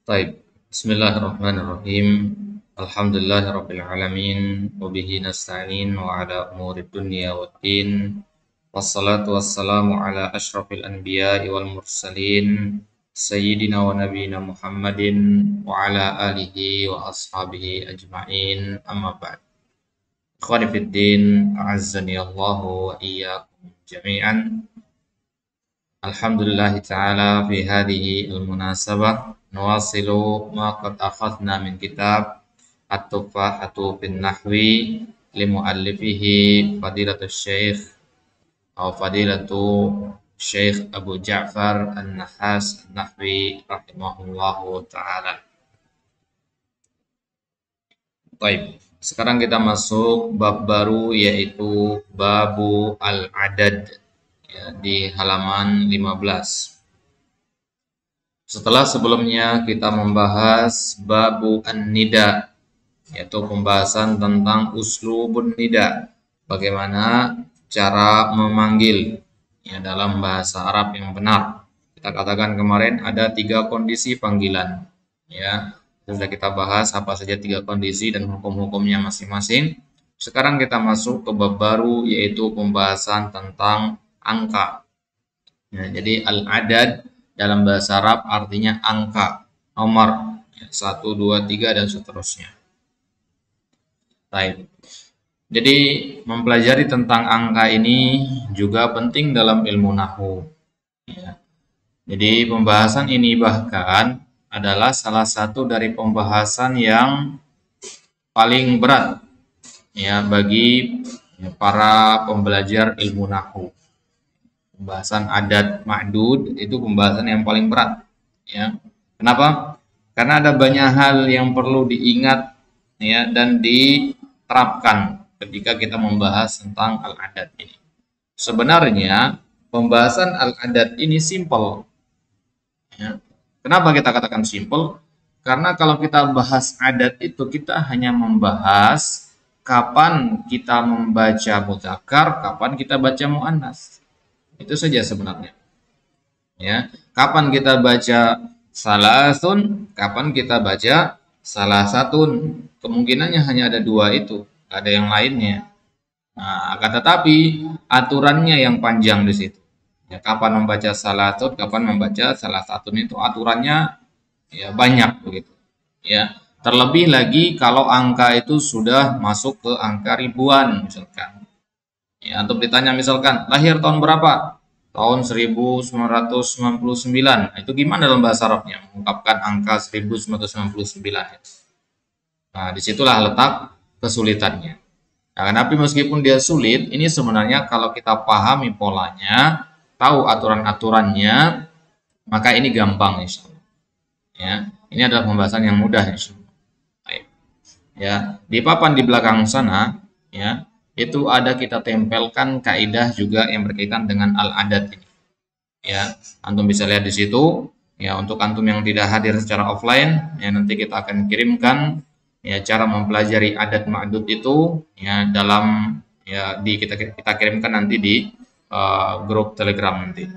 Taib. Bismillahirrahmanirrahim. Alhamdulillahirabbil alamin wa bihi nasta'in wa ala umuri dunya waddin. Wassalatu wassalamu ala asyrafil anbiya'i wal mursalin sayyidina wa nabiyyina Muhammadin wa ala alihi wa ashabihi ajma'in. Amma ba'd. Ikhwani fid din, a'azzani Allahu wa iyyakum jami'an. Alhamdulillah ta'ala fi hadhihi al-munasabah nuwasilu ma qad akhadna min kitab At-Tufahatu bin Nahwi li muallifihi fadilatu syekh atau fadilatu Syekh Abu Ja'far An-Nahas An-Nahwi rahimahullahu ta'ala. Baik, sekarang kita masuk bab baru yaitu Babu Al-Adad ya, di halaman 15. Setelah sebelumnya kita membahas Babu An-Nida, yaitu pembahasan tentang uslubun nida, bagaimana cara memanggil ya dalam bahasa Arab yang benar. Kita katakan kemarin ada 3 kondisi panggilan ya. Sudah kita bahas apa saja 3 kondisi dan hukum-hukumnya masing-masing. Sekarang kita masuk ke bab baru yaitu pembahasan tentang angka. Ya, jadi al-adad dalam bahasa Arab artinya angka, nomor ya, 1, 2, 3 dan seterusnya. Baik. Jadi mempelajari tentang angka ini juga penting dalam ilmu nahwu. Ya. Jadi pembahasan ini bahkan adalah salah satu dari pembahasan yang paling berat ya bagi para pembelajar ilmu nahwu. Pembahasan adat ma'dud itu pembahasan yang paling berat ya. Kenapa? Karena ada banyak hal yang perlu diingat ya dan diterapkan ketika kita membahas tentang al-adat ini. Sebenarnya pembahasan al-adat ini simple ya. Kenapa kita katakan simple? Karena kalau kita bahas adat itu kita hanya membahas kapan kita membaca mudzakkar, kapan kita baca muannas. Itu saja sebenarnya. Ya, kapan kita baca salasun, kapan kita baca salasatun. Kemungkinannya hanya ada 2 itu, ada yang lainnya. Nah, akan tetapi aturannya yang panjang di situ. Ya, kapan membaca salatun, kapan membaca salasatun itu aturannya ya banyak begitu. Ya, terlebih lagi kalau angka itu sudah masuk ke angka ribuan misalkan. Ya, untuk ditanya misalkan lahir tahun berapa? Tahun 1999. Nah, itu gimana dalam bahasa Arabnya mengungkapkan angka 1999? Nah, disitulah letak kesulitannya. Nah, tapi meskipun dia sulit, ini sebenarnya kalau kita pahami polanya, tahu aturan-aturannya, maka ini gampang insya Allah. Ya, ini adalah pembahasan yang mudah insya Allah. Baik. Ya, di papan di belakang sana, ya. Itu ada kita tempelkan kaidah juga yang berkaitan dengan al-adat ini. Ya, antum bisa lihat di situ. Ya, untuk antum yang tidak hadir secara offline, ya nanti kita akan kirimkan ya cara mempelajari adat ma'dud itu ya dalam ya kita kirimkan nanti di grup Telegram nanti.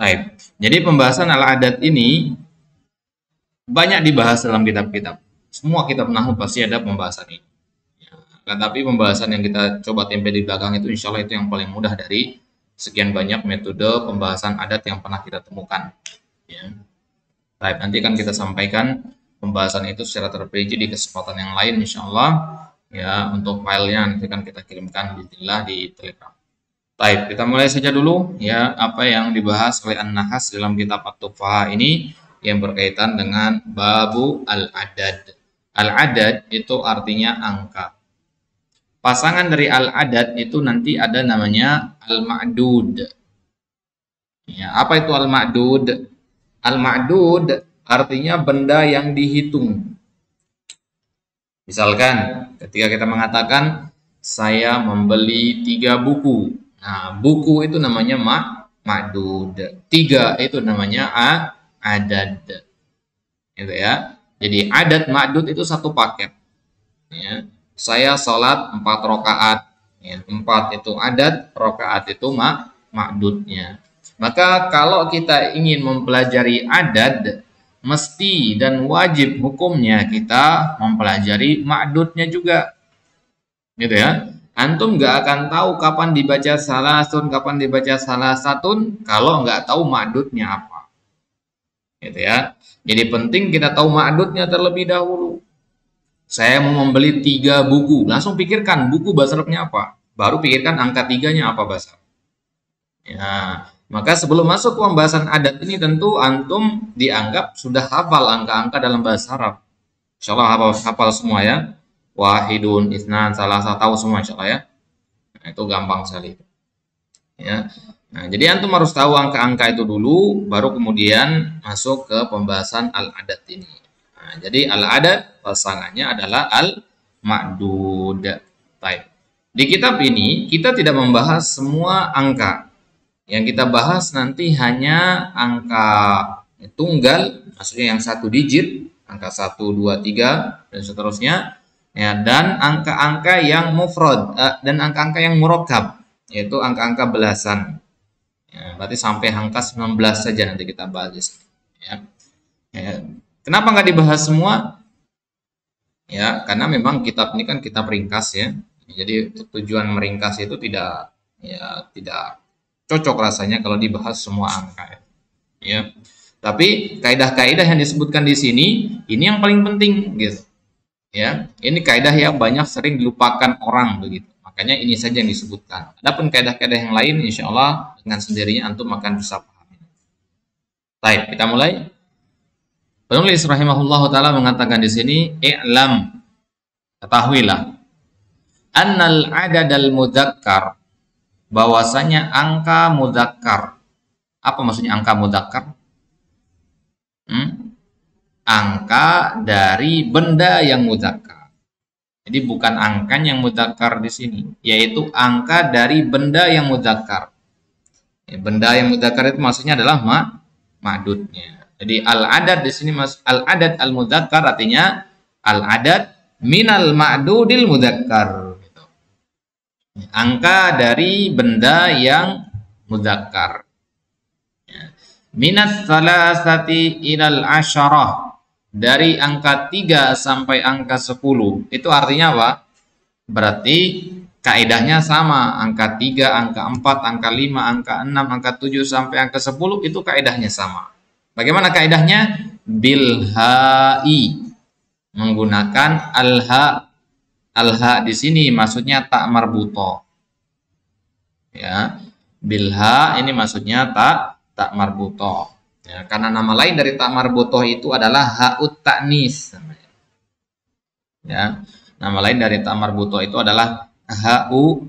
Baik. Jadi pembahasan al-adat ini banyak dibahas dalam kitab-kitab. Semua kitab nahwu pasti ada pembahasan ini. Tapi pembahasan yang kita coba tempel di belakang itu insya Allah itu yang paling mudah dari sekian banyak metode pembahasan adat yang pernah kita temukan. Ya. Baik, nanti kan kita sampaikan pembahasan itu secara terperinci di kesempatan yang lain insya Allah. Ya, untuk filenya nanti kan kita kirimkan bismillah di Telegram. Baik, kita mulai saja dulu ya apa yang dibahas oleh An-Nahas dalam kitab At-Tufaha ini yang berkaitan dengan Babu Al-Adad. Al-Adad itu artinya angka. Pasangan dari al-adad itu nanti ada namanya al-ma'dud. Ya, apa itu al-ma'dud? Al-ma'dud artinya benda yang dihitung. Misalkan ketika kita mengatakan saya membeli 3 buku. Nah, buku itu namanya ma'dud. 3 itu namanya adad. Gitu ya. Jadi adad ma'dud itu satu paket. Ya. Saya sholat 4 rakaat. Ya, 4 itu adad, rakaat itu ma'dudnya. Maka kalau kita ingin mempelajari adad, mesti dan wajib hukumnya kita mempelajari ma'dudnya juga. Gitu ya. Antum nggak akan tahu kapan dibaca salasun, kapan dibaca salasatun kalau nggak tahu ma'dudnya apa. Gitu ya. Jadi penting kita tahu ma'dudnya terlebih dahulu. Saya mau membeli 3 buku, langsung pikirkan buku bahasa Arabnya apa. Baru pikirkan angka 3-nya apa bahasa Arab. Ya, maka sebelum masuk ke pembahasan adat ini tentu antum dianggap sudah hafal angka-angka dalam bahasa Arab. Insya Allah hafal semua ya. Wahidun, isnan, salasa, tahu semua insya Allah ya. Nah, itu gampang sekali. Ya. Nah, jadi antum harus tahu angka-angka itu dulu, baru kemudian masuk ke pembahasan al-adat ini. Nah, jadi al-adat pasangannya adalah al-ma'dud. Baik. Di kitab ini kita tidak membahas semua angka. Yang kita bahas nanti hanya angka tunggal, maksudnya yang 1 digit, angka 1, 2, 3, dan seterusnya. Ya, dan angka-angka yang mufrad, dan angka-angka yang murakkab, yaitu angka-angka belasan. Ya, berarti sampai angka 19 saja nanti kita bahas. Ya. Ya. Kenapa nggak dibahas semua? Ya, karena memang kitab ini kan kitab ringkas ya. Jadi tujuan meringkas itu tidak cocok rasanya kalau dibahas semua angka ya. Tapi kaidah-kaidah yang disebutkan di sini ini yang paling penting gitu. Ya, ini kaidah yang banyak sering dilupakan orang begitu. Makanya ini saja yang disebutkan. Adapun kaidah-kaidah yang lain insya Allah dengan sendirinya antum akan bisa paham. Baik, kita mulai. Penulis rahimahullah taala mengatakan di sini, i'lam, ketahuilah, annal adadal mudzakkar, bahwasanya angka mudzakkar. Apa maksudnya angka mudzakkar? Angka dari benda yang mudzakkar. Jadi bukan angka yang mudzakkar di sini, yaitu angka dari benda yang mudzakkar. Benda yang mudzakkar itu maksudnya adalah ma'dudnya. Jadi al-adad di sini al-adad al-mudzakkar artinya al-adad minal ma'dudil mudzakkar. Gitu. Angka dari benda yang mudzakkar. Minas salasati ilal asyarah, dari angka 3 sampai angka 10. Itu artinya apa? Berarti kaidahnya sama, angka 3, angka 4, angka 5, angka 6, angka 7 sampai angka 10 itu kaidahnya sama. Bagaimana kaidahnya? Bil ha'i, menggunakan al-ha. Al-ha di sini maksudnya tak marbuto. Ya, bil ha ini maksudnya tak marbuto. Ya, karena nama lain dari tak marbuto itu adalah ha'ut ta'nis. Ya, nama lain dari tak marbuto itu adalah ha'u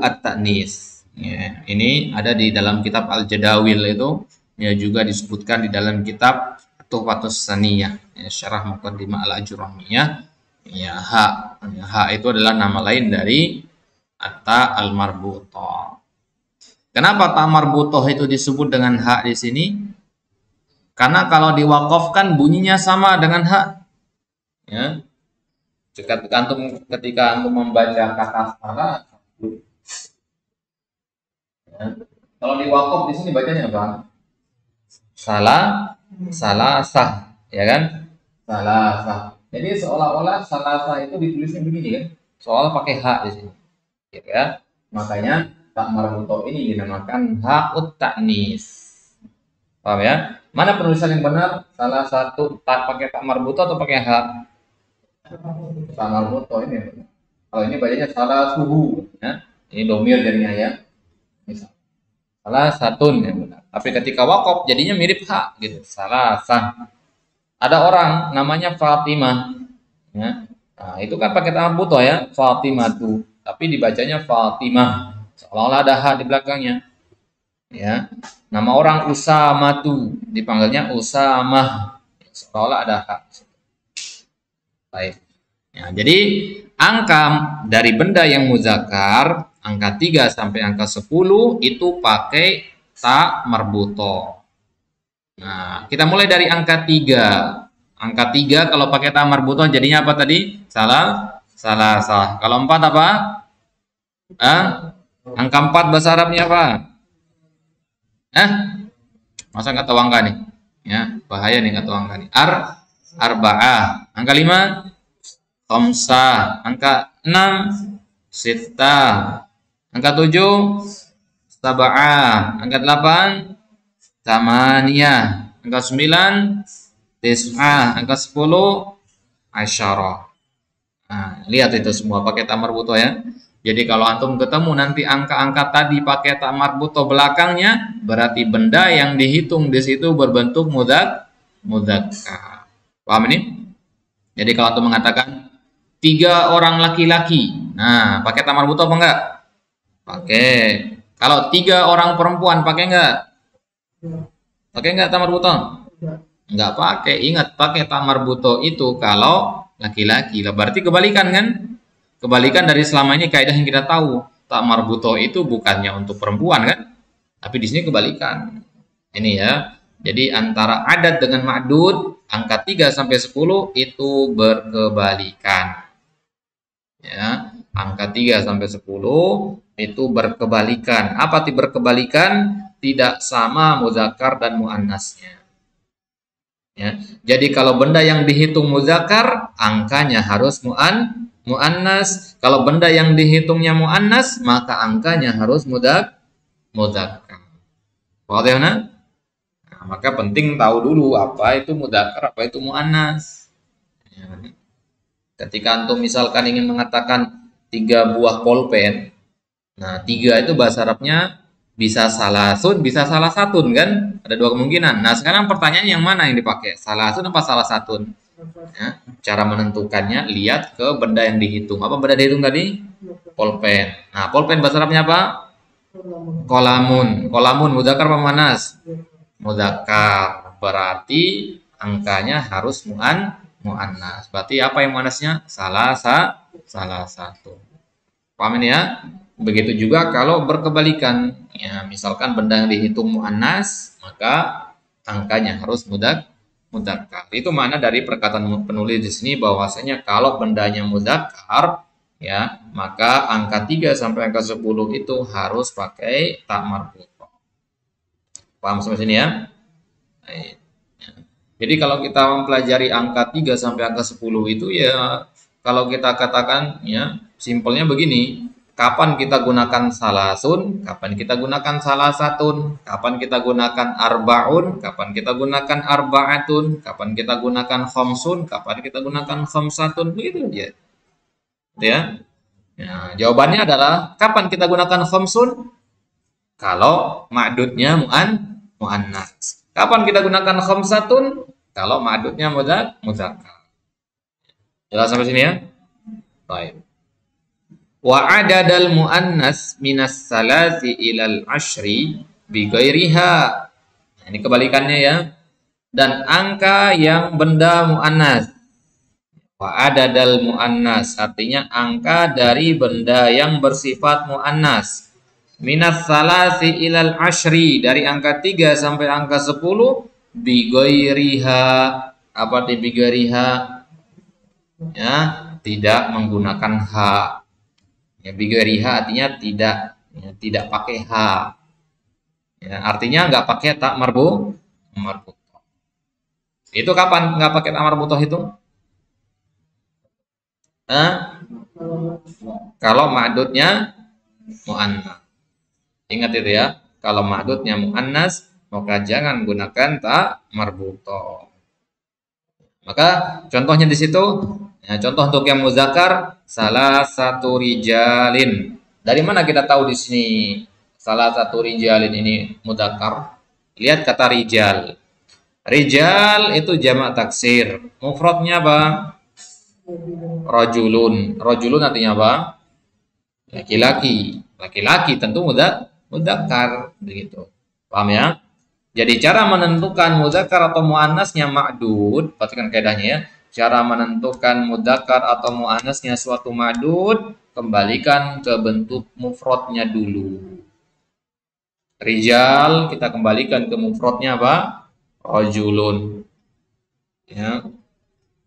at-ta'nis. Ya, ini ada di dalam kitab Al-Jadawil itu. Ya, juga disebutkan di dalam kitab Tuhfatus Saniyah, ya, Syarah Muqaddimah Al-Ajurramiyah. Ya, ha itu adalah nama lain dari atta al-marbuthah. Kenapa ta marbuthah itu disebut dengan ha di sini? Karena kalau diwakafkan bunyinya sama dengan ha. Ya. Ketika antum membaca kata salah, ya. Kalau diwakaf di sini bacanya apa? Salasah, ya kan? Salasah. Jadi seolah-olah salasah itu ditulisnya begini kan? Soal pakai hak di sini. Gitu ya. Makanya tak marbuthah ini dinamakan ha'ut ta'nis. Paham ya? Mana penulisan yang benar? Salah satu tak pakai tak marbuthah atau pakai hak? Tak marbuthah ini. Kalau ini bacanya salah suhu, ya. Ini domir jadinya ya. Misal. Salah satun yang benar. Tapi ketika wakaf jadinya mirip hak gitu. Salah sah. Ada orang namanya Fatimah. Ya. Nah, itu kan pakai tak marbuthah ya, Fatimatu. Tapi dibacanya Fatimah. Seolah-olah ada hak di belakangnya. Ya. Nama orang Usamatu, dipanggilnya Usamah. Seolah-olah ada hak. Baik. Ya, jadi angka dari benda yang muzakkar, angka 3 sampai angka 10 itu pakai ta marbuthah. Nah, kita mulai dari angka 3. Angka 3 kalau pakai ta marbuthah jadinya apa tadi? Salah. Kalau 4 apa? Angka 4 bahasa Arabnya apa? Masa nggak tahu angka nih? Ya, bahaya nih atau angka nih. Arba'ah. Angka 5, khamsah. Angka 6, sittah. Angka 7, sab'ah. Angka 8, tamaniyah. Angka 9, tis'ah. Angka 10, asyarah. Nah, lihat itu semua pakai tak marbuto ya. Jadi kalau antum ketemu nanti angka-angka tadi pakai tak marbuto belakangnya, berarti benda yang dihitung di situ berbentuk mudzakkar. Paham ini? Jadi kalau antum mengatakan 3 orang laki-laki, nah pakai tak marbuto apa enggak? Pakai. Kalau 3 orang perempuan pakai enggak? Pakai enggak tak marbuto? Enggak pakai. Ingat, pakai tak marbuto itu kalau laki-laki. Lah berarti kebalikan kan? Kebalikan dari selama ini kaidah yang kita tahu. Tak marbuto itu bukannya untuk perempuan kan? Tapi di sini kebalikan. Ini ya. Jadi antara adat dengan ma'dud, angka 3 sampai 10 itu berkebalikan. Ya, angka 3 sampai 10 itu berkebalikan. Apa arti berkebalikan? Tidak sama muzakkar dan muannasnya. Ya. Jadi kalau benda yang dihitung muzakkar, angkanya harus muannas. Kalau benda yang dihitungnya muannas, maka angkanya harus muzakkar. Paham ya? Nah, maka penting tahu dulu apa itu muzakkar, apa itu muannas. Ya. Ketika antum misalkan ingin mengatakan 3 buah pulpen, nah 3 itu bahasa Arabnya bisa salasun, bisa salah satun kan? Ada 2 kemungkinan. Nah sekarang pertanyaan yang mana yang dipakai? Salasun apa salah satun? Ya, cara menentukannya lihat ke benda yang dihitung. Apa benda dihitung tadi? Pulpen. Nah, pulpen bahasa Arabnya apa? Kolamun. Kolamun mudzakkar apa muannas? Mudzakkar. Berarti angkanya harus muannas. Berarti apa yang muannasnya? Salah satu. Paham ini ya? Begitu juga kalau berkebalikan. Ya, misalkan benda yang dihitung muannas, maka angkanya harus mudzakkar. Itu makna dari perkataan penulis di sini bahwasanya kalau bendanya mudzakkar ya, maka angka 3 sampai angka 10 itu harus pakai tak marbutoh. Paham sampai sini ya? Baik. Jadi kalau kita mempelajari angka 3 sampai angka 10 itu ya kalau kita katakan ya simpelnya begini. Kapan kita gunakan salasun, kapan kita gunakan salah satun, kapan kita gunakan arbaun, kapan kita gunakan arbaatun, kapan kita gunakan khamsun, kapan kita gunakan khamsatun, begitu aja. Ya. Ya, jawabannya adalah kapan kita gunakan khamsun? Kalau ma'dudnya muannas. Kapan kita gunakan khamsatun? Kalau ma'dudnya mudzakkar. Jelas sampai sini ya? Baik. Wa adadal muannas minas salasi ilal ashri bi ghairiha. Nah, ini kebalikannya ya. Dan angka yang benda muannas. Wa adadal muannas artinya angka dari benda yang bersifat muannas. Minas salasi ilal ashri dari angka 3 sampai angka 10 bi ghairiha. Apa di bi ghairiha? Ya, tidak menggunakan h. Ya, bigariha artinya tidak pakai h. Ya, artinya nggak pakai tak marbutoh. Itu kapan nggak pakai tak marbutoh itu? Kalau ma'dudnya muannas. Ingat itu ya. Kalau ma'dudnya muannas, maka jangan gunakan tak marbutoh. Maka contohnya di situ. Ya, contoh untuk yang muzakkar salah satu rijalin. Dari mana kita tahu di sini salah satu rijalin ini muzakkar? Lihat kata rijal. Rijal itu jamak taksir. Mufradnya apa? Rajulun. Rajulun artinya apa? Laki-laki. Laki-laki tentu muzakkar begitu. Paham ya? Jadi cara menentukan muzakkar atau muannasnya ma'dud, perhatikan kaidahnya ya. Cara menentukan mudzakkar atau muannasnya suatu ma'dud, kembalikan ke bentuk mufradnya dulu. Rijal kita kembalikan ke mufradnya apa? Rajulun. Ya.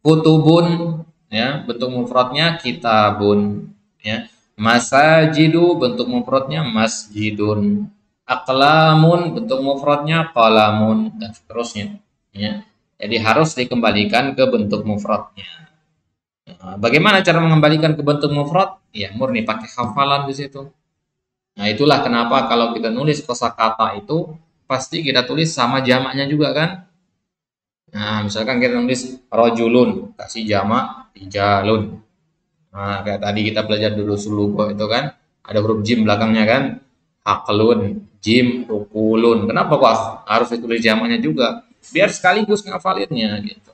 Kutubun ya, bentuk mufradnya kitabun ya. Masajidu bentuk mufradnya masjidun. Aqlamun bentuk mufradnya qalamun dan seterusnya. Ya. Jadi harus dikembalikan ke bentuk mufradnya. Nah, bagaimana cara mengembalikan ke bentuk mufrad? Ya murni pakai hafalan di situ. Nah, itulah kenapa kalau kita nulis kosakata itu pasti kita tulis sama jamaknya juga kan? Nah, misalkan kita nulis rojulun, kasih jamak rijalun. Nah, kayak tadi kita belajar dulu suluko itu kan, ada huruf jim belakangnya kan? Aklun, jim, rukulun. Kenapa kok harus ditulis jamaknya juga? Biar sekaligus ngafalinnya gitu.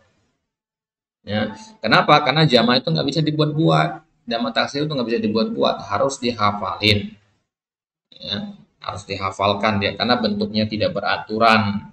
Ya, kenapa? Karena jamak itu nggak bisa dibuat-buat. Jamak taksir itu nggak bisa dibuat-buat, harus dihafalin. Ya, harus dihafalkan dia karena bentuknya tidak beraturan.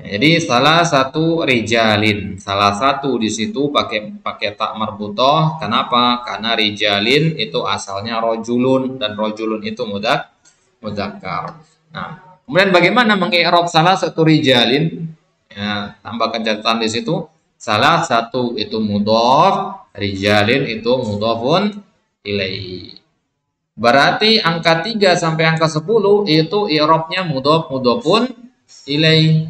Jadi salah satu rijalin, salah satu di situ pakai pakai tak marbutoh. Kenapa? Karena rijalin itu asalnya rojulun dan rojulun itu mudakkar. Nah, kemudian bagaimana mengi'rab salah satu rijalin? Ya, tambahkan catatan di situ. Salah satu itu mudhof, rijalin itu mudhofun ilaihi. Berarti angka 3 sampai angka 10 itu i'rabnya mudhof mudhofun ilaihi.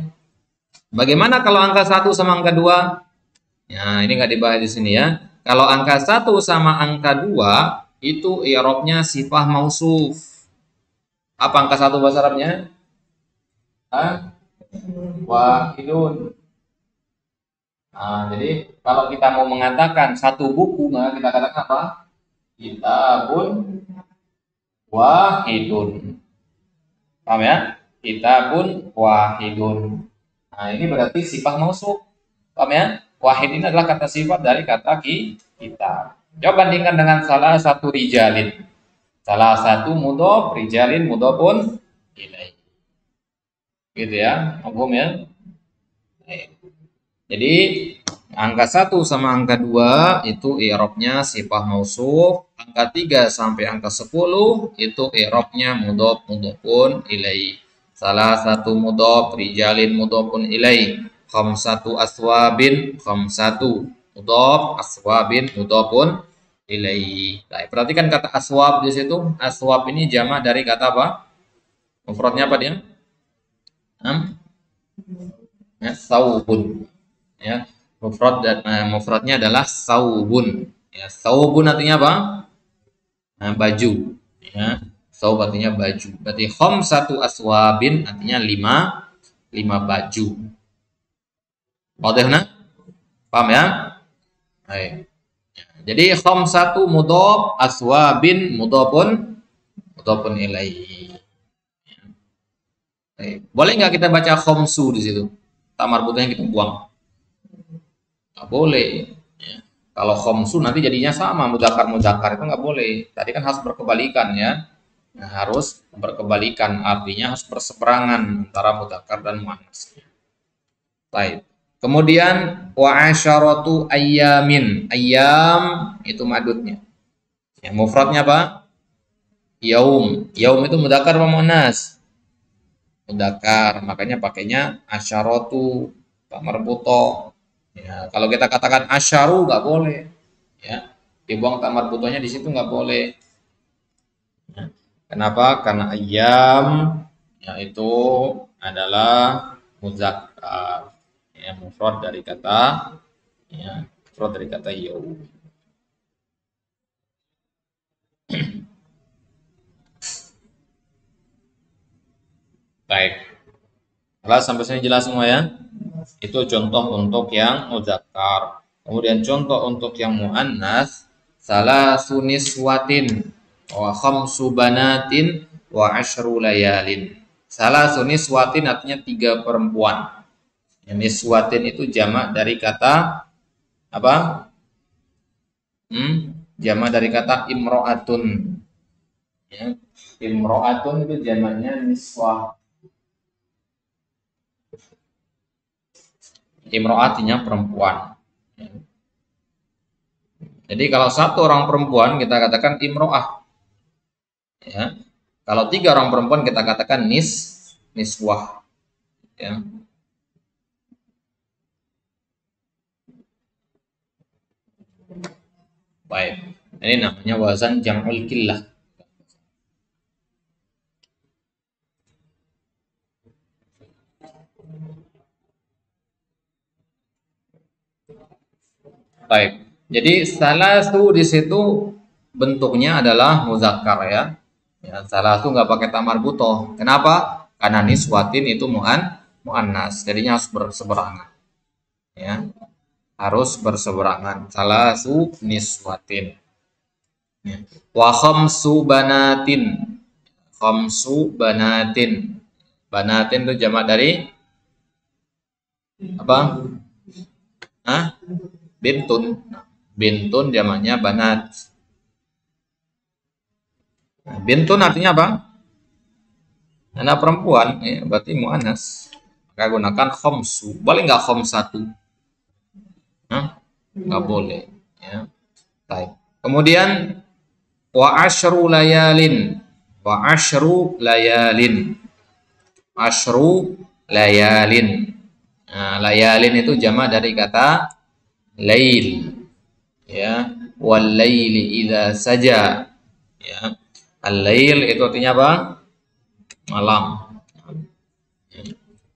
Bagaimana kalau angka 1 sama angka 2? Ya, ini nggak dibahas di sini ya. Kalau angka 1 sama angka 2 itu i'rabnya sifah mausuf. Apa angka 1 bahasa Arabnya? Hah? Wahidun. Nah, jadi kalau kita mau mengatakan satu buku, maka kita katakan apa? Kitabun wahidun. Paham ya? Kitabun wahidun. Nah, ini berarti sifat mausuf. Paham ya? Wahid ini adalah kata sifat dari kata kita. Coba bandingkan dengan salah satu rijalin. Salah satu mudhof, rijalin mudhofun ilaih. Gitu ya. Paham ya? Jadi angka 1 sama angka 2 itu i'rabnya sifat mausuf, angka 3 sampai angka 10 itu i'rabnya mudhof mudhofun ilaih. Salah satu mudhof rijalin mudhofun ilaih. Khamsatu aswabin khamsatu mudhof aswabin mudhofun ilaih. Nah, perhatikan kata aswab di situ. Aswab ini jamak dari kata apa? Mufradnya apa dia? Ya, saubun. Ya, mufradnya adalah saubun. Ya, saubun artinya apa? Nah, baju. Ya, saub artinya baju. Berarti satu aswabin artinya lima baju. Wadihna? Paham ya? Baik. Jadi satu mudhof aswabin mudhofun ilaihi. Baik. Boleh nggak kita baca khomsu di situ? Tamar putihnya kita buang. Nggak boleh. Ya. Kalau khomsu nanti jadinya sama mudakar itu nggak boleh. Tadi kan harus berkebalikan ya. Nah, harus berkebalikan artinya harus berseberangan antara mudakar dan muannas. Baik. Kemudian wa asyaratu ayyamin. Ayyam itu madudnya. Ya, mufradnya apa? Yaum. Yaum itu mudakar apa muannas? Mudakar. Makanya pakainya asyaratu tak marbuto. Ya, kalau kita katakan asyaru nggak boleh, ya dibuang tak marbutonya di situ nggak boleh. Ya. Kenapa? Karena ayam yaitu adalah muzakkar, ya mufrad dari kata ya mufrad dari kata yaum. Baik. Kalau sampai sini jelas semua ya? Itu contoh untuk yang muzakkar. Kemudian contoh untuk yang muannas salah suniswatin wa khamsu banatin wa asyru layalin. Salah suniswatin artinya 3 perempuan. Yang niswatin itu jamak dari kata apa? Jamak dari kata imro'atun. Ya. Imro'atun itu jamaknya niswah. Imro'atinya perempuan. Jadi kalau satu orang perempuan kita katakan imro'ah. Ya. Kalau 3 orang perempuan kita katakan niswah. Ya. Baik. Ini namanya wazan jam'ul killah. Baik. Jadi salasu di situ bentuknya adalah muzakkar ya. Ya, salasu nggak pakai tamar butoh. Kenapa? Karena niswatin itu muannas. Jadinya harus berseberangan. Ya, harus berseberangan. Salasu niswatin. Ya. Wa khamsu banatin. Khamsu banatin. Banatin itu jamak dari apa? Hah? Bintun. Bintun jamaknya banat. Nah, bintun artinya apa? Anak perempuan, ya, berarti mu'anas. Maka gunakan khomsu. Boleh nggak khomsatu? Hah? Nggak boleh. Ya. Baik. Kemudian wa asyru layalin. Wa asyru layalin. Asyru layalin. Nah, layalin itu jamak dari kata lail. Ya, wal laili idza saja. Ya. Al-lail itu artinya apa? Malam.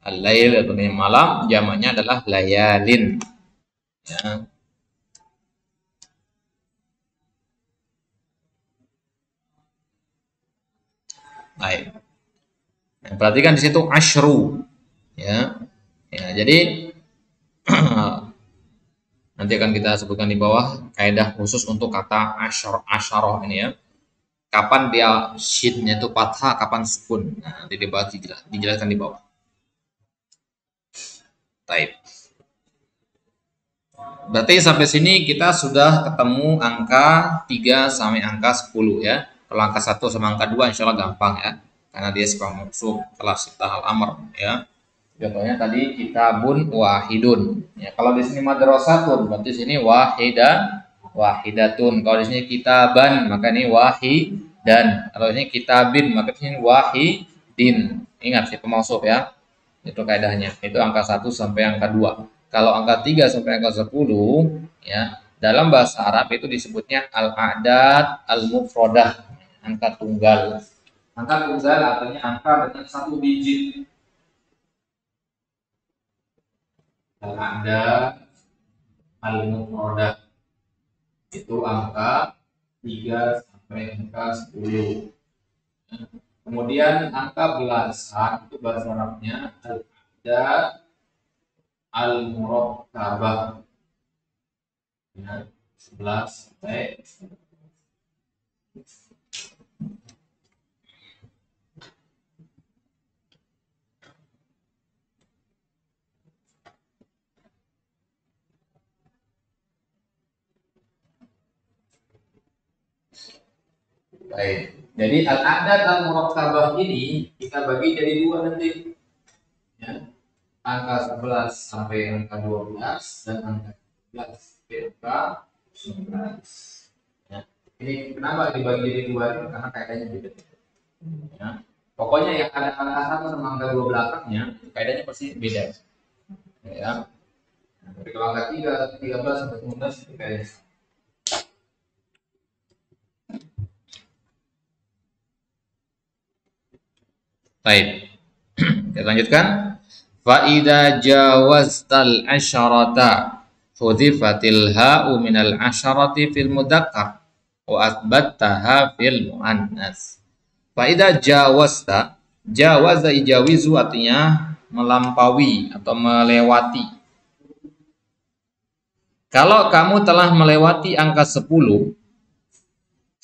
Al-lail itu artinya malam, jamaknya adalah layalin. Ya. Baik. Nah, perhatikan di situ asyru. Ya. Ya, jadi nanti akan kita sebutkan di bawah kaidah khusus untuk kata asyarah ini ya. Kapan dia shidnya itu fathah, kapan sukun. Nah, nanti dibahas dijelaskan di bawah. Baik. Berarti sampai sini kita sudah ketemu angka 3 sampai angka 10 ya. Kalau angka 1 sama angka 2 insya Allah gampang ya. Karena dia sebuah maksud kelas iftah al-amr ya. Contohnya tadi kitabun wahidun. Ya, kalau di sini madrasatun berarti sini wahidatun. Kalau di sini kitaban maka ini wahidan. Kalau ini kitabin maka di sini wahidin. Ingat si pemasuk ya. Itu kaidahnya. Itu angka 1 sampai angka 2. Kalau angka 3 sampai angka 10 ya, dalam bahasa Arab itu disebutnya al-a'dad al-mufradah, angka tunggal. Angka tunggal artinya angka dengan satu digit. Al-a'dad al-mufradah itu angka 3 sampai angka 10. Kemudian angka belasan itu bahasa Arabnya al-a'dad al-murakkabah. Ya, 11 sampai baik. Jadi al-a'dad al-murakkabah ini kita bagi jadi dua nanti. Ya. Angka 11 sampai angka 12 dan angka 13 sampai angka 19. Ya. Ini kenapa dibagi jadi dua? Karena kaidahnya beda. Ya. Pokoknya yang ada angka 1 sama angka 2 belakangnya, kaidahnya pasti beda. Ya. Jadi kalau angka 3, 13 sampai 19 itu kaidahnya. Baik. Kita lanjutkan. Fa idza jawaztal asyarata hudhifatil ha'u minal asyarati fil mudzakkar wa athbattaha fil muannas. Fa idza jawazta, jawaza ijawizu artinya melampaui atau melewati. Kalau kamu telah melewati angka 10,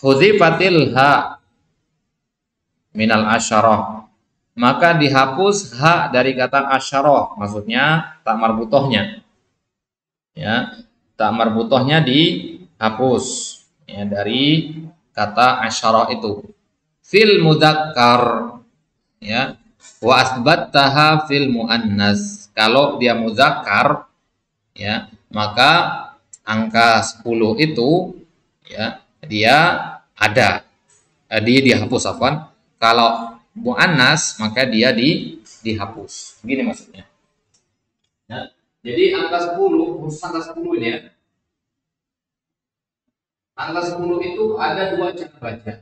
hudhifatil ha minal asyarah, maka dihapus hak dari kata asyarah, maksudnya tak marbutohnya. Ya, tak marbutohnya dihapus ya, dari kata asyarah itu. Fil mudzakkar ya, wa asbattaha fil muannas. Kalau dia muzakkar ya, maka angka 10 itu ya dia ada. Dia dihapus afwan. Kalau muannas maka dia dihapus. Begini maksudnya. Ya. Jadi angka 10, khusus angka 10 ini ya. Angka 10 itu ada dua cara baca.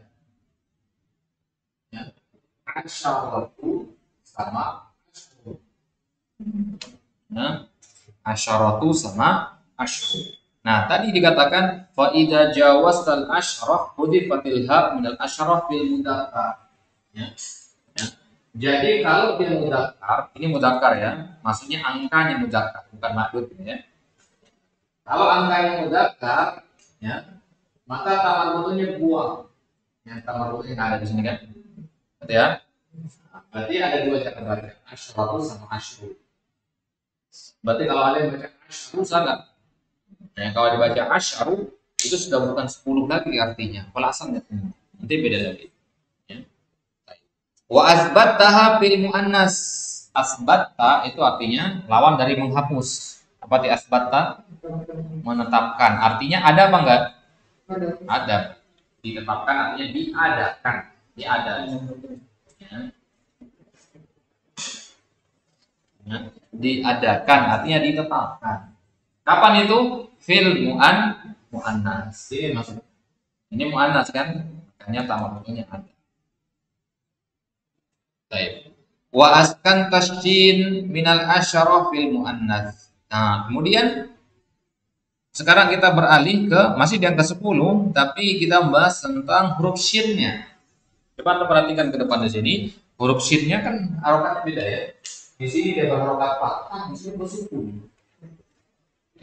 Ya. Asyaratu sama asyru. Nah, asyaratu sama asyru. Nah, tadi dikatakan fa idza jawaztal asyraf hudifatil ha minal asyraf bil mudzakkar. Ya. Ya. Jadi kalau dia mudzakkar, ini mudzakkar ya, maksudnya angkanya mudzakkar, bukan mahdud ya. Kalau angkanya mudzakkar, ya, maka tamarrudnya buang. Yang tamarrudnya ada di sini kan. Berarti ya. Berarti ada dua cara baca, asyratu sama asyru. Berarti kalau ada yang baca asyru salah. Nah, kalau dibaca asyru itu sudah bukan 10 lagi artinya. Pelasan nanti beda lagi. Ya. Wa asbattaha fil muannas. Asbatta itu artinya lawan dari menghapus. Apa di asbatta? Menetapkan. Artinya ada apa enggak? Ada. Ditetapkan artinya diadakan. Diadakan. Ya. Ya. Diadakan artinya ditetapkan. Kapan itu? Fil muannas. Ini maksudnya. Ini muannas kan? Makanya tamarrudnya ada. Baik. Wa askan tasyin minal asyarah fil muannas. Nah, kemudian sekarang kita beralih ke masih di angka 10, tapi kita membahas tentang huruf shinnya. Coba Anda perhatikan ke depan di sini, huruf shinnya kan harokatnya beda ya. Di sini dia berharokat fathah, di sini bersukun.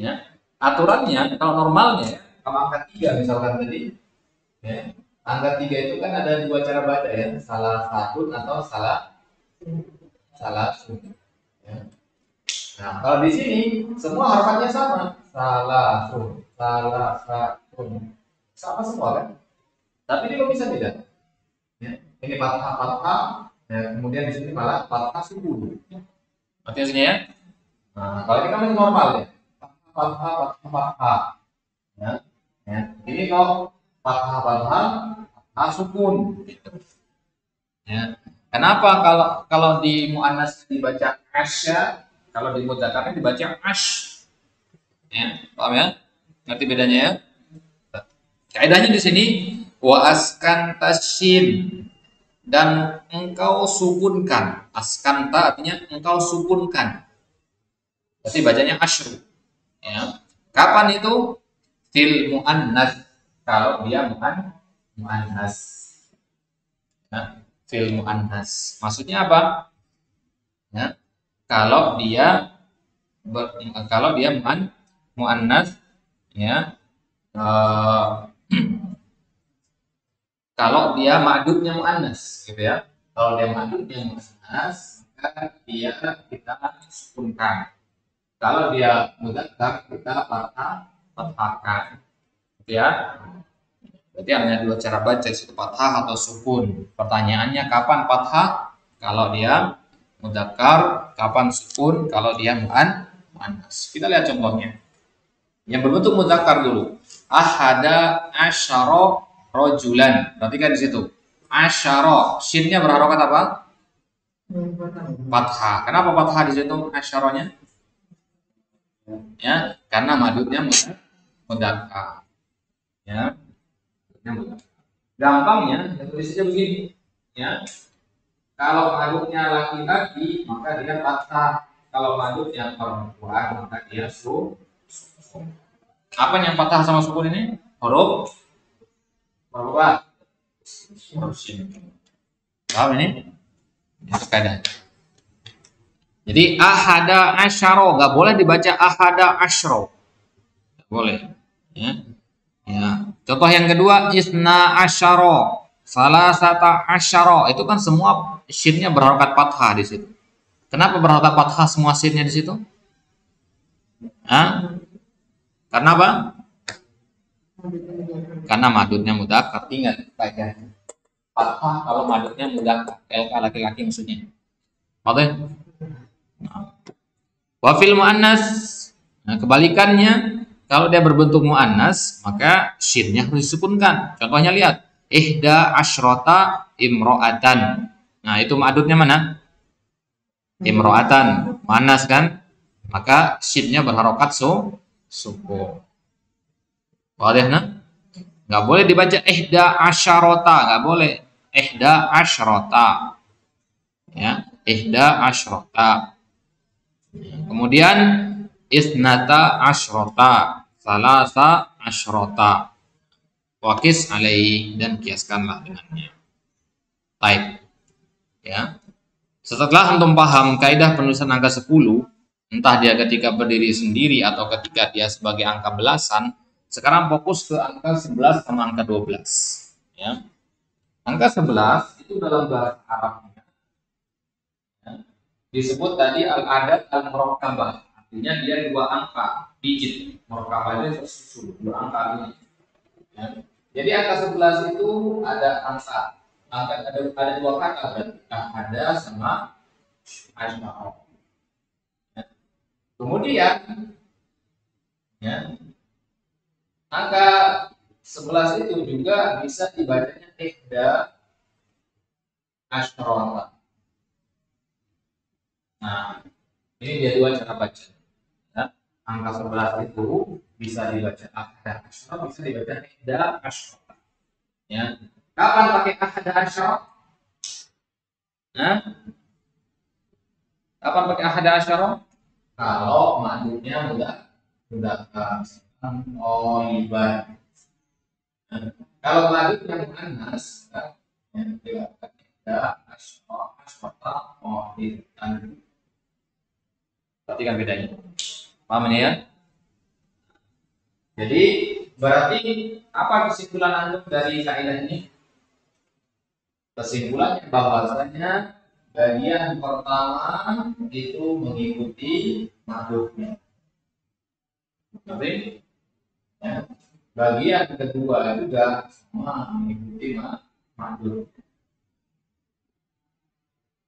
Ya. Aturannya kalau normalnya kalau angka 3 misalkan tadi ya, angka 3 itu kan ada dua cara baca ya, salah satu atau salah satu ya. Nah, kalau di sini semua harokatnya sama, salah satu sama semua kan, tapi ini kok bisa beda ya? Ini fathah ya, kemudian di sini malah fathah sukun. Artinya ya. Nah, kalau ini kan masih normal ya, fathah ya. Ya. Ini kalau fathah sukun gitu. Ya. Kenapa kalau di muannas dibaca asya, kalau di mudzakkar dibaca ash? Ya, paham ya? Ngerti bedanya ya? Kaidahnya di sini wa askan tasyin dan engkau sukunkan. Askanta artinya engkau sukunkan. Berarti bacanya asyru. Ya. Kapan itu? Fil muannas. Kalau dia muannas. Ya. Fil muannas. Maksudnya apa? Ya. Kalau dia muannas ya. Kalau dia ma'dudnya muannas gitu ya. Kalau dia ma'dudnya muannas, maka dia kita sukunkan. Kalau dia mudzakkar kita fathahkan. Gitu ya. Berarti hanya dua cara baca, itu fathah atau sukun. Pertanyaannya kapan fathah? Kalau dia mudzakkar, kapan sukun? Kalau dia muannas. Kita lihat contohnya. Yang berbentuk mudzakkar dulu. Ahada asyara rajulan. Perhatikan di situ. Asyara, shinnya berharokat apa? Fathah. Kenapa fathah di situ asyaranya? Ya, karena madudnya mudzakkar. Ya. Gampangnya tulis saja begini. Ya. Kalau madudnya laki-laki, maka dia fathah. Kalau madudnya perempuan, maka dia sukun. Apa yang fathah sama sukun ini? Huruf apa? Huruf shin. Paham ini? Itu kaidah. Jadi ahada asyara enggak boleh dibaca ahada asyra. Enggak boleh. Ya. Ya. Contoh yang kedua isna asyara, salasata asyara. Itu kan semua shinnya berharokat fathah di situ. Kenapa berharokat fathah semua shinnya di situ? Hah? Karena apa? Karena madudnya mudzakkar. Ingat kaidahnya. Fathah kalau madudnya mudzakkar, LK laki-laki maksudnya. Oke? Wa fil muannas. Nah, kebalikannya, kalau dia berbentuk muannas, maka shinnya harus disukunkan. Contohnya lihat, ihda asyrota imro'atan. Nah, itu madudnya mana? Imro'atan, muannas kan? Maka shinnya berharokat sukun. Wadah nah? Nggak boleh dibaca ihda asyarota, nggak boleh. Ihda asyrota. Ya, ihda asyrota. Kemudian isnata asyrota. salasa asyrota. Wakis alaihi, dan kiaskanlah dengannya. Baik. Ya. Setelah antum paham kaidah penulisan angka 10, entah dia ketika berdiri sendiri atau ketika dia sebagai angka belasan, sekarang fokus ke angka 11 sama angka 12. Ya. Angka 11 itu dalam bahasa Arabnya ya, disebut tadi al-adad al-murakkabah. Artinya dia dua angka, digit. Murakkabah itu tersusun, dua angka ini. Ya. Jadi angka 11 itu ada ada dua kata berarti. Ada sama asyara. Ya. Kemudian ya, angka 11 itu juga bisa dibacanya ihda asyara. Nah, ini dia dua cara baca. Ya. Angka 11 itu bisa dibaca ahda asyara, bisa dibaca ihda asyara. Ya. Kapan pakai ahda asyara? Nah, kapan pakai ahda asyara? Kalau madnya mudah oh ibadah. Nah, kalau madnya muannas, yang tidak asyara oh ibadah. Perhatikan bedanya. Paham ini ya? Jadi berarti apa kesimpulan antum dari kaidah ini? Kesimpulannya bahwasanya bagian pertama itu mengikuti makhluknya. Oke? Ya. Bagian kedua juga sama mengikuti makhluk.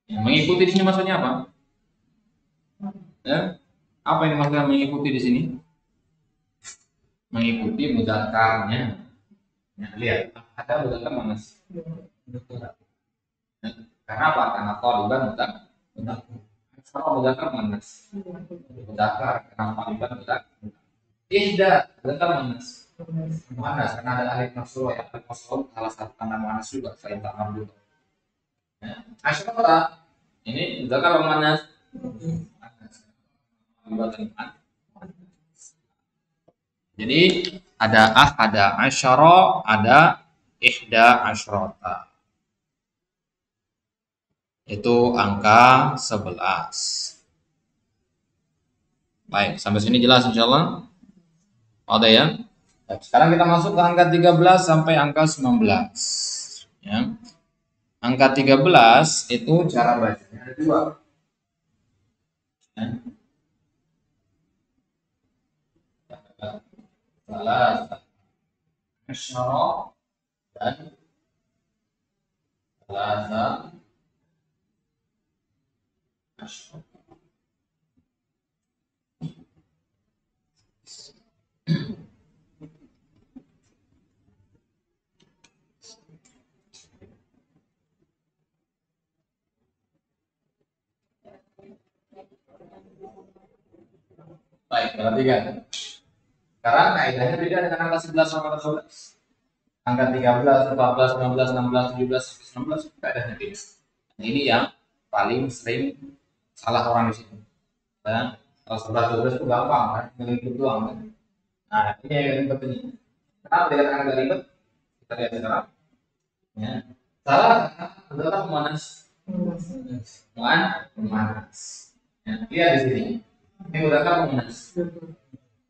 Ya, mengikuti di sini maksudnya apa? Ya? Apa yang dimaksudkan mengikuti di sini? Mengikuti mudzakarnya. Ya, lihat, ada mudzakkar manas. Ya, karena apa? Karena taliban mudzakkar. Kalau mudzakkar manas. Mudzakkar karena taliban mudzakkar. Ihda mudzakkar manas. Manas karena ada alif mafsul ya. Alif mafsul salah satu tanda manas juga saya tak ambil. Ya. Asyara ini mudzakkar manas. Jadi ada asyara, ada ihda asyrota. Itu angka 11. Baik, sampai sini jelas insyaallah. Ada ya? Baik, sekarang kita masuk ke angka 13 sampai angka 19. Ya. Angka 13 itu cara bacanya ada dua. Ya. Salah asyara dan salah asyara. Baik, perhatikan. Sekarang kaidahnya beda dengan angka 11 sama angka 12. Angka 13, 14, 15, 16, 17, 19 kaidahnya beda. Nah, ini yang paling sering salah orang di sini. Ya, kalau 11 12 itu gampang kan, ngikut doang kan. Nah, ini yang ribet ini. Kenapa dengan angka ribet? Kita lihat sekarang. Ya. Salah adalah pemanas. Pemanas. Ya, lihat di sini. Ini udah kan pemanas.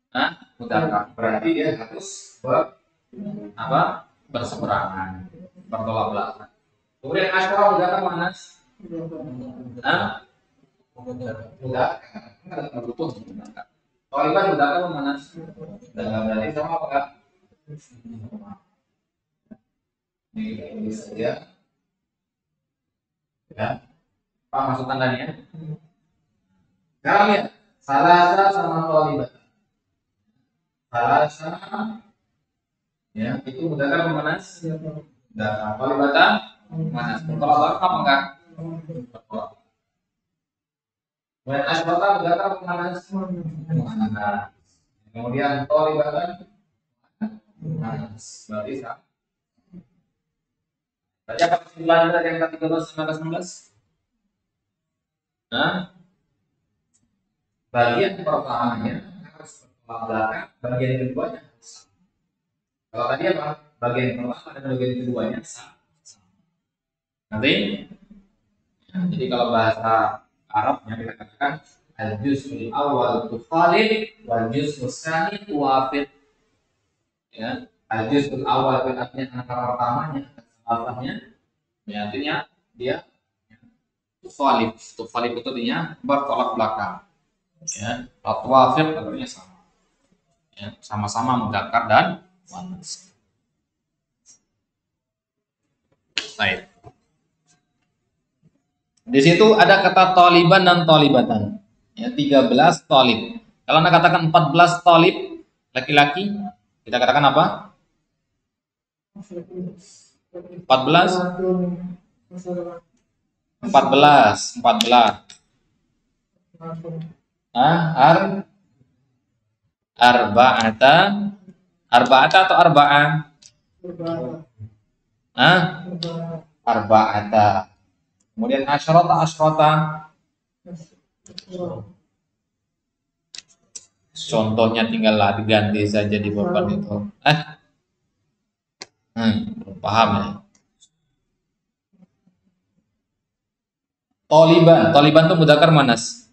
Nah, mudzakkar berarti dia harus apa? Berseberangan, bertolak belakang. Kemudian asyara mudzakkar manas. Nah, mudzakkar butuh mudzakkar. Thaliban mudzakkar manas. Dan berarti sama apa? Ini saja. Ya. Apa maksud tandanya? Sekarang ya, salasa sama thaliban. Salasa ya, itu mudzakkar manas. Dan thalibatan manas. Bertolak belakang apa enggak? Bertolak. Kemudian asyrota mudzakkar manas. Manas. Kemudian thalibatan manas. Berarti sama. Berarti apa kesimpulan dari yang ke-13 sampai ke-19? Nah, bagian pertamanya harus tolak belakang bagian keduanya sama. Kalau tadi apa? Bagian pertama dan bagian keduanya sama. Nanti, ya, jadi kalau bahasa Arabnya kita katakan al-juz'ul awal tukhalid wal juz'us tsani tuwafid. Ya, al-juz'ul awal itu artinya angka pertamanya, salahnya, ya, artinya dia tukhalid. Tukhalid itu artinya bertolak belakang. Ya, tuwafid artinya sama. Ya, sama-sama mudzakkar dan muannas. Baik. Di situ ada kata toliban dan tolibatan. Ya, 13 tolib. Kalau Anda katakan 14 tolib laki-laki, kita katakan apa? 14 arba'ata arba'ata atau arba'ah? Arba'ata. Kemudian asyrota. Contohnya tinggal diganti saja di papan itu. Paham ya? Toliban itu mudzakkar muannas?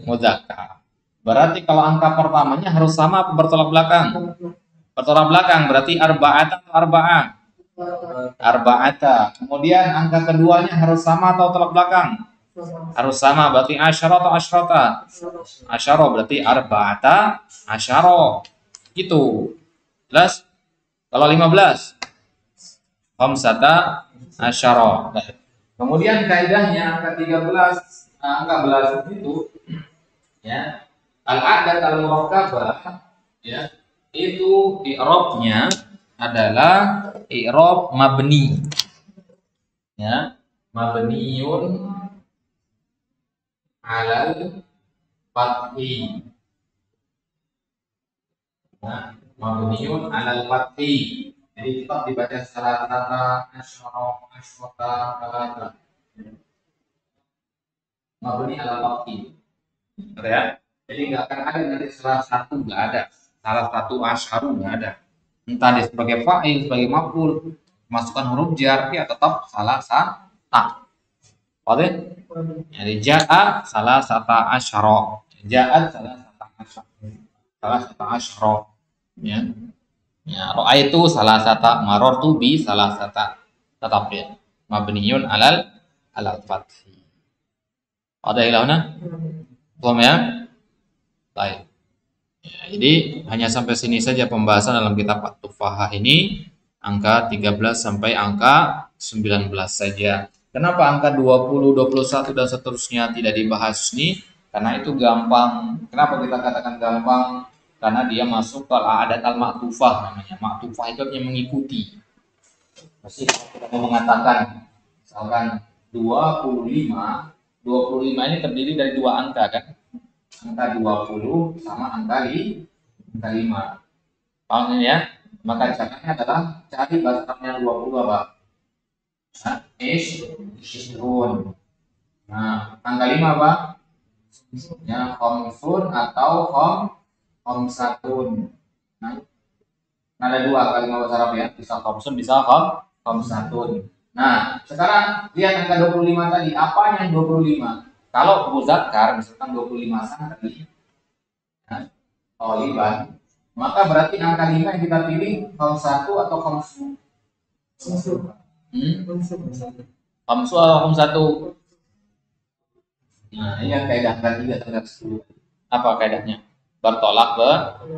Mudzakkar. Berarti kalau angka pertamanya harus sama apa bertolak belakang? Bertolak belakang berarti arba'ata atau arba'ah? Arba'ata. Kemudian angka keduanya harus sama atau tolak belakang? Harus sama, berarti asyara atau asyrota? Asyara berarti arba'ata asyara. Gitu. Jelas? Kalau 15 khamsata asyara. Kemudian kaidahnya angka 13, angka belasan itu ya, al-adat al-murakkabah ya, itu i'rabnya adalah i'rab mabni. Ya, mabniun alal fathi. Nah, mabniun alal fathi. Jadi tetap dibaca salah kata asyara, asyrota, kalata. Mabni alal fathi. Ya. Jadi nggak akan ada nanti salah satu, nggak ada. Salah satu asyaru nggak ada. Entah dia sebagai fa'il, sebagai maf'ul, masukkan huruf jar, dia tetap salah satu. Oke? Jadi ja'a salah satu asyara. Ja'at salah satu asyara. Salah satu asyara. Ya. Ya, ra'aitu salah satu, marartu bi salah satu. Tetap ya. Mabniun alal fathi. Ada ilahuna? Belum ya? Baik. Ya, jadi hanya sampai sini saja pembahasan dalam kitab At-Tufahah ini, angka 13 sampai angka 19 saja. Kenapa angka 20, 21 dan seterusnya tidak dibahas ini? Karena itu gampang. Kenapa kita katakan gampang? Karena dia masuk ke adat al-ma'tufah namanya. Ma'tufah itu artinya mengikuti. Pasti kita mau mengatakan misalkan 25 ini terdiri dari dua angka kan? Angka 20 sama angka 5. Paham ya? Maka caranya adalah cari basarnya 20 apa? Ishrun. Nah, angka 5 apa? Ya, khamsun atau khamsatun. Nah, ada dua kalimat bahasa Arab ya, bisa khamsun, bisa khamsatun. Nah, sekarang lihat angka 25 tadi, apa yang 25? Kalau muzakkar misalkan 25 santri, ya, toliban, maka berarti angka 5 yang kita pilih khamsatu atau khamsu? Khamsu atau khamsatu? Nah, ini yang kaidah angka 3 terhadap 10. Apa kaidahnya? Bertolak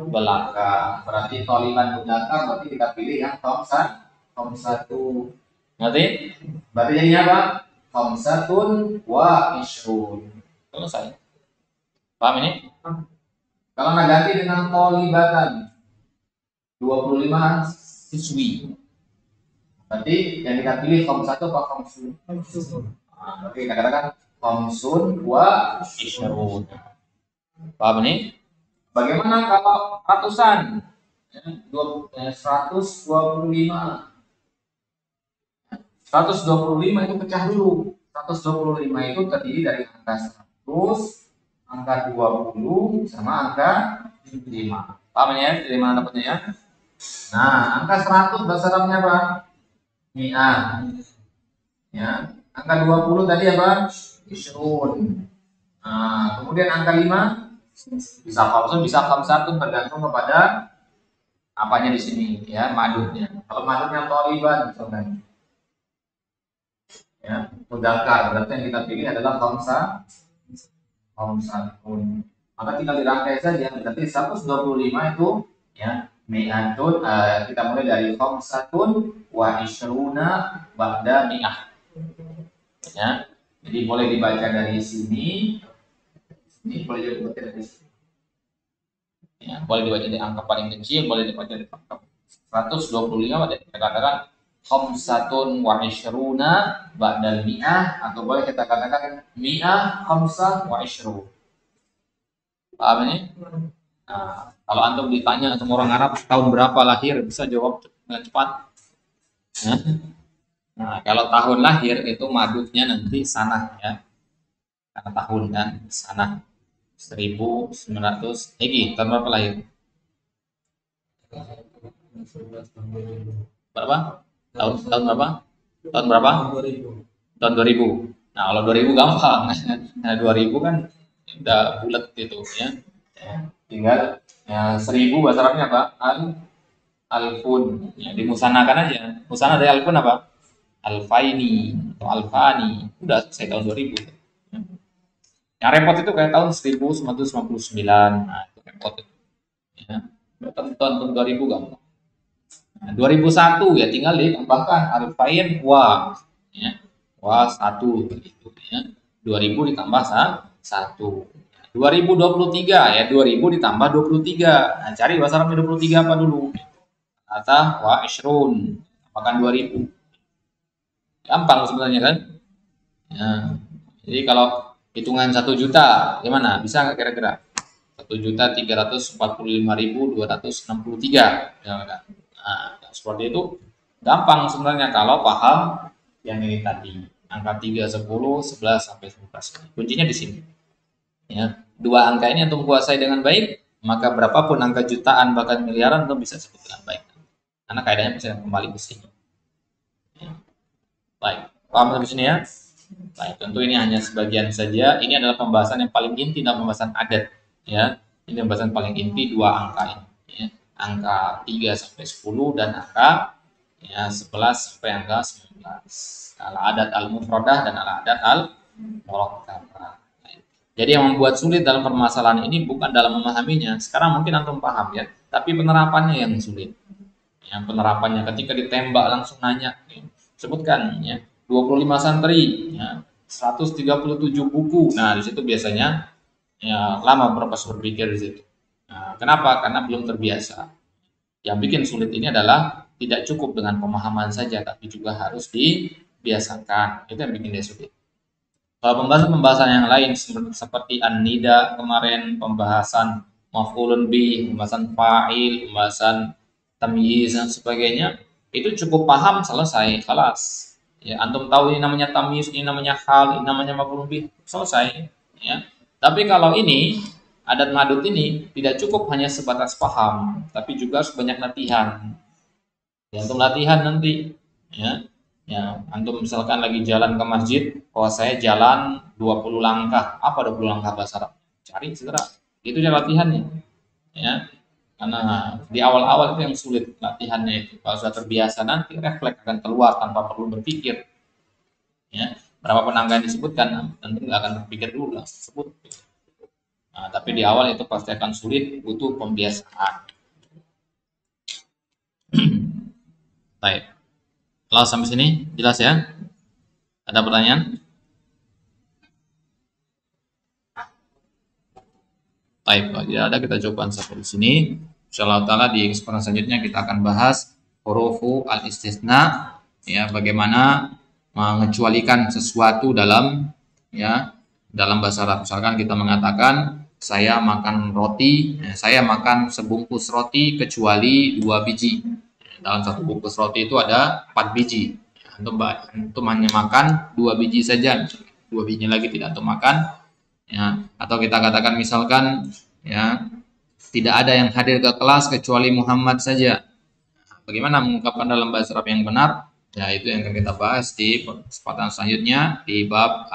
belakang. Berarti toliban muzakkar, berarti kita pilih yang khamsatu. Berarti jadinya apa? Khamsatun wa ishrun. Selesai. Paham ini? Kalau nak ganti dengan tolibatan 25 siswi. Berarti yang kita pilih khamsatu apa khamsun? Oke, kita katakan khamsun wa ishrun. Paham ini? Bagaimana kalau ratusan? 125. 125 itu pecah dulu. 125 itu terdiri dari angka 100, angka 20 sama angka 5. Paham ya? Dari mana dapatnya ya? Nah, angka 100 bahasa Arabnya apa? Mi'ah. Ya. Angka 20 tadi apa? Isrun. Nah, kemudian angka 5 bisa khamsun, bisa khamsatun, tergantung kepada apanya di sini ya, madudnya. Kalau madudnya thoriban misalkan ya, mudzakkar, berarti yang kita pilih adalah khamsatun. Maka tinggal dirangkai saja, berarti 125 itu ya mi'atun, kita mulai dari khamsatun wa isruna ba'da mi'ah ya. Jadi boleh dibaca dari sini, ini boleh dibaca dari sini ya, boleh dibaca dari angka paling kecil, boleh dibaca dari angka 125, kita katakan khamsatun wa isruna ba'dal mi'ah, atau boleh kita katakan mi'ah khamsah wa isrun. Paham ini? Nah, kalau antum ditanya sama orang Arab tahun berapa lahir, bisa jawab dengan cepat. Nah, kalau tahun lahir itu madudnya nanti sanah ya. Karena tahun kan, sanah 1900. Tahun berapa lahir? Berapa? Tahun berapa? Tahun berapa? Tahun 2000. Nah, kalau 2000 gampang. Nah, 2000 kan udah bulat gitu ya. Tinggal ya 1000 bahasa Arabnya apa? Alfun. Ya, dimusanakan aja. Musana dari alfun apa? Alfaini atau alfani. Udah selesai tahun 2000. Yang repot itu kayak tahun 1999. Nah, itu repot itu. Ya. Tahun 2000 gampang. Nah, 2001 ya tinggal ditambahkan alfain wa ya. Wa 1 begitu ya. 2000 ditambah 1. 2023 ya 2000 ditambah 23. Nah, cari bahasa Arabnya 23 apa dulu? Kata wa isrun. Tambahkan 2000. Gampang sebenarnya kan? Ya. Jadi kalau hitungan 1 juta gimana? Bisa nggak kira-kira? 1.345.263 ya kan? Nah, seperti itu gampang sebenarnya kalau paham yang ini tadi. Angka 3, 10, 11 sampai 11. Kuncinya di sini. Ya, dua angka ini untuk menguasai dengan baik, maka berapapun angka jutaan bahkan miliaran itu bisa sebut dengan baik. Karena kaidahnya bisa kembali ke sini. Ya. Baik, paham sampai sini ya? Baik, tentu ini hanya sebagian saja. Ini adalah pembahasan yang paling inti dalam pembahasan adat. Ya, ini pembahasan paling inti dua angka ini. Ya. Angka 3 sampai 10 dan angka ya 11 sampai angka 19. Al-adat al-mufradah dan al-adat al-murakkabah. Jadi yang membuat sulit dalam permasalahan ini bukan dalam memahaminya. Sekarang mungkin antum paham ya, tapi penerapannya yang sulit. Yang penerapannya ketika ditembak langsung nanya, sebutkan ya 25 santri, ya, 137 buku. Nah, di situ biasanya ya lama proses berpikir di situ. Nah, kenapa? Karena belum terbiasa. Yang bikin sulit ini adalah tidak cukup dengan pemahaman saja, tapi juga harus dibiasakan. Itu yang bikin dia sulit. Kalau pembahasan yang lain seperti an-nida kemarin, pembahasan maf'ulun bih, pembahasan fa'il, pembahasan tamyiz dan sebagainya, itu cukup paham selesai, kelas. Ya, antum tahu ini namanya tamyiz, ini namanya hal, ini namanya maf'ulun bih, selesai. Ya. Tapi kalau ini adat madud ini tidak cukup hanya sebatas paham, tapi juga harus banyak latihan. Ya, antum latihan nanti, ya. Ya, antum misalkan lagi jalan ke masjid, oh saya jalan 20 langkah. Apa 20 langkah bahasa Arab? Cari segera. Itu cara latihannya. Ya. Karena di awal-awal itu yang sulit latihannya itu. Kalau sudah terbiasa nanti refleks akan keluar tanpa perlu berpikir. Ya. Berapapun angka yang disebutkan, tentu nggak akan berpikir dulu langsung sebut. Nah, tapi di awal itu pasti akan sulit, butuh pembiasaan. Baik. Kalau sampai sini jelas ya? Ada pertanyaan? Baik, kalau tidak ada kita coba sampai di sini. Insyaallah taala di kesempatan selanjutnya kita akan bahas hurufu al-istisna, ya, bagaimana mengecualikan sesuatu dalam ya dalam bahasa Arab. Misalkan kita mengatakan saya makan roti, ya, saya makan sebungkus roti kecuali 2 biji. Dalam satu bungkus roti itu ada 4 biji. Antum hanya makan 2 biji saja, 2 biji lagi tidak antum makan. ya. Atau kita katakan misalkan ya tidak ada yang hadir ke kelas kecuali Muhammad saja. Bagaimana mengungkapkan dalam bahasa Arab yang benar? Ya, itu yang akan kita bahas di kesempatan selanjutnya di bab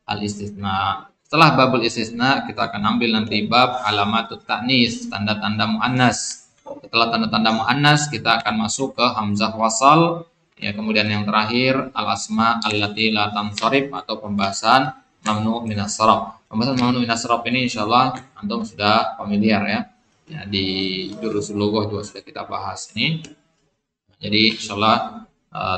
al-istisna. Setelah babul istisna, kita akan ambil nanti bab alamatut ta'nis, tanda-tanda muannas. Setelah tanda-tanda muannas, kita akan masuk ke hamzah wasal. Ya, kemudian yang terakhir al-asma allati la tansharif atau pembahasan mamnu minas sarf. Pembahasan mamnu minas sarf ini insyaallah antum sudah familiar ya. Ya, di jurusul lughah juga sudah kita bahas ini. Jadi insyaallah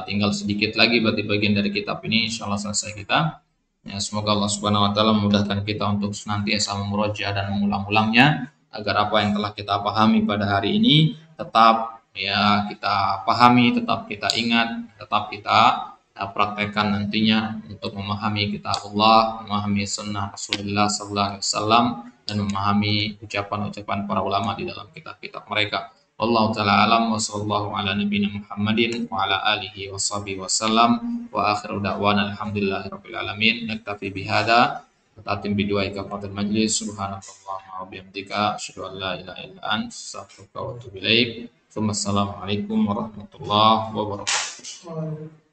tinggal sedikit lagi berarti bagian dari kitab ini insyaallah selesai kita. Ya, semoga Allah Subhanahu wa taala memudahkan kita untuk senantiasa memurojaah dan mengulang-ulangnya agar apa yang telah kita pahami pada hari ini tetap ya kita pahami, tetap kita ingat, tetap kita praktekkan nantinya untuk memahami kitab Allah, memahami sunnah Rasulullah sallallahu alaihi wasallam dan memahami ucapan-ucapan para ulama di dalam kitab-kitab mereka. Wallahu taala alam wa sallallahu ala nabiyina Muhammadin wa ala alihi wa sahbihi wasallam wa akhiru da'wana alhamdulillahi rabbil alamin. Naktafi bihada wa tatim biduai kafatul majlis subhanallah wa bihamdika asyhadu an la ilaha illa anta astaghfiruka wa atubu ilaik. Assalamualaikum warahmatullahi wabarakatuh.